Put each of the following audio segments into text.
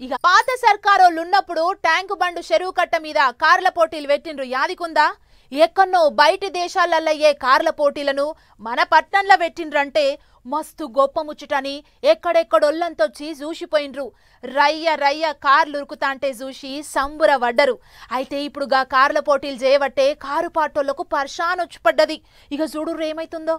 ఇక పాత సర్కారోళ్ళు ఉన్నప్పుడు ట్యాంకు బండు చెరువు కట్ట మీద కార్ల పోటీలు పెట్టిండ్రు యాదికుందా? ఎక్కన్నో బయటి దేశాలయ్యే కార్ల పోటీలను మన పట్నంలో పెట్టిండ్రంటే మస్తు గొప్ప ముచ్చటని ఎక్కడెక్కడొల్లంతొచ్చి చూసిపోయిండ్రు. రయ్య రయ్య కార్లు ఉరుకుతాంటే చూసి సంబురవడ్డరు. అయితే ఇప్పుడుగా కార్ల పోటీలు చేయబట్టే కారు పాటోళ్లకు పర్షాన్ వచ్చిపడ్డది. ఇక చూడు ఏమైతుందో.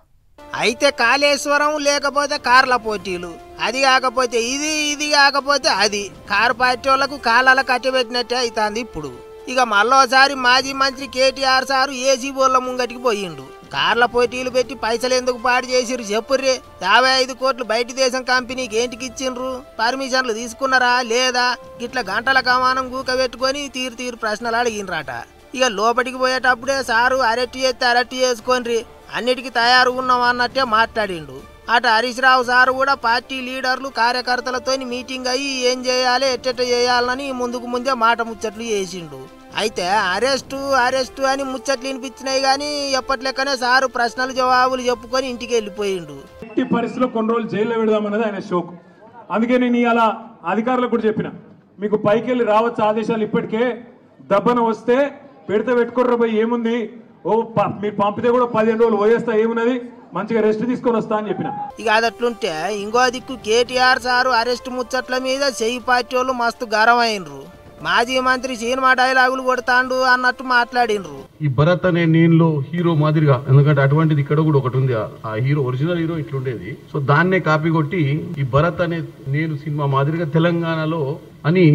అయితే కాళేశ్వరం లేకపోతే కార్ల పోటీలు, అది కాకపోతే ఇది కాకపోతే అది, కారు పార్టీ వాళ్ళకు కాలాల కట్టబెట్టినట్టే అవుతుంది ఇప్పుడు. ఇక మళ్ళోసారి మాజీ మంత్రి కేటీఆర్ సారు ఏసీ బోర్ల ముంగటికి పోయిండు. కార్ల పోటీలు పెట్టి పైసలు ఎందుకు పాడు చేసిరు చెప్పుర్రే. 55 కోట్లు బయటి దేశం కంపెనీకి ఏంటికి ఇచ్చిండ్రు? పర్మిషన్లు తీసుకున్నారా లేదా? గిట్ల గంటల కమానం గూక పెట్టుకొని తీరు ప్రశ్నలు అడిగినరాట. ఇక లోపలికి పోయేటప్పుడే సారు అరెస్ట్ చేసుకోండి, అన్నిటికీ తయారు ఉన్నాం అన్నట్టే మాట్లాడిండు. అటు హరీష్ రావు సారు కూడా పార్టీ లీడర్లు కార్యకర్తలతో మీటింగ్ అయ్యి ఏం చేయాలి ఎట్టెట్ట చేయాలని ముందే మాట ముచ్చట్లు చేసిండు. అయితే అరెస్టు అని ముచ్చట్లు వినిపించినాయి కానీ ఎప్పట్లెక్కనే సారు ప్రశ్నలు జవాబులు చెప్పుకొని ఇంటికి వెళ్ళిపోయిండు. ఎట్టి పరిస్థితిలో కొన్ని రోజులు జైల్లో పెడదామన్నది ఆయన షోకు. అందుకే నేను ఇలా అధికారులకు కూడా చెప్పిన, మీకు పైకి వెళ్ళి రావచ్చు ఆదేశాలు, ఇప్పటికే దెబ్బన వస్తే పెడితే పెట్టుకోర్ర పోయి ఏముంది, మీరు పంపితే కూడా 15 రోజులు పోయేస్తా, ఏమున్నది మంచిగా రెస్ట్ తీసుకొని వస్తా అని చెప్పిన. ఇక అదట్లుంటే ఇంకో దిక్కు కేటీఆర్ సారు అరెస్ట్ ముచ్చట్ల మీద చెయ్యి పార్టీ వాళ్ళు మస్తు గరం అయినరు. మాజీ మంత్రి సినిమా డైలాగులు కొడతాండు అన్నట్టు మాట్లాడినరు. ఈ భరత్ అనే నేను హీరో మాదిరిగా, ఎందుకంటే అటువంటిది ఇక్కడ కూడా ఒకటి ఉంది, ఆ హీరో ఒరిజినల్ హీరో ఇట్లుండేది. సో దాన్నే కాపీ కొట్టి ఈ భరత్ అనే నేను సినిమా మాదిరిగా తెలంగాణలో అని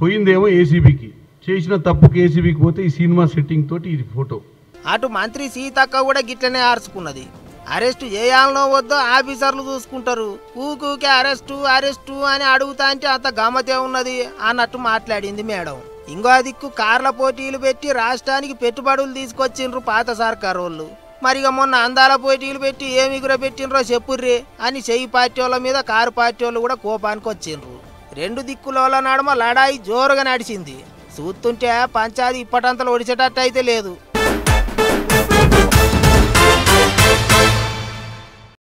పోయిందేమో ఏసీబీకి, చేసిన తప్పుకి ఏసీబీకి పోతే ఈ సినిమా సెట్టింగ్ తోటి ఇది ఫోటో. అటు మంత్రి సీతక్క కూడా గిట్లనే ఆర్చుకున్నది. అరెస్టు చేయాలనో వద్దో ఆఫీసర్లు చూసుకుంటారు, ఊకే అరెస్టు అని అడుగుతా అంటే అంత గమ్మతే ఉన్నది అన్నట్టు మాట్లాడింది మేడం. ఇంకో దిక్కు కార్ల పోటీలు పెట్టి రాష్ట్రానికి పెట్టుబడులు తీసుకొచ్చిండ్రు పాత సర్కారు వాళ్ళు. మరిగా మొన్న అందాల పోటీలు పెట్టి ఏమి పెట్టిండ్రో చెప్పుర్రే అని చెయ్యి పార్టీ వాళ్ళ మీద కారు పార్టీ వాళ్ళు కూడా కోపానికి వచ్చిండ్రు. రెండు దిక్కుల నడుమ లడాయి జోరుగా నడిచింది. చూస్తుంటే పంచాది ఇప్పటంతలో ఒడిచేటట్టు అయితే లేదు.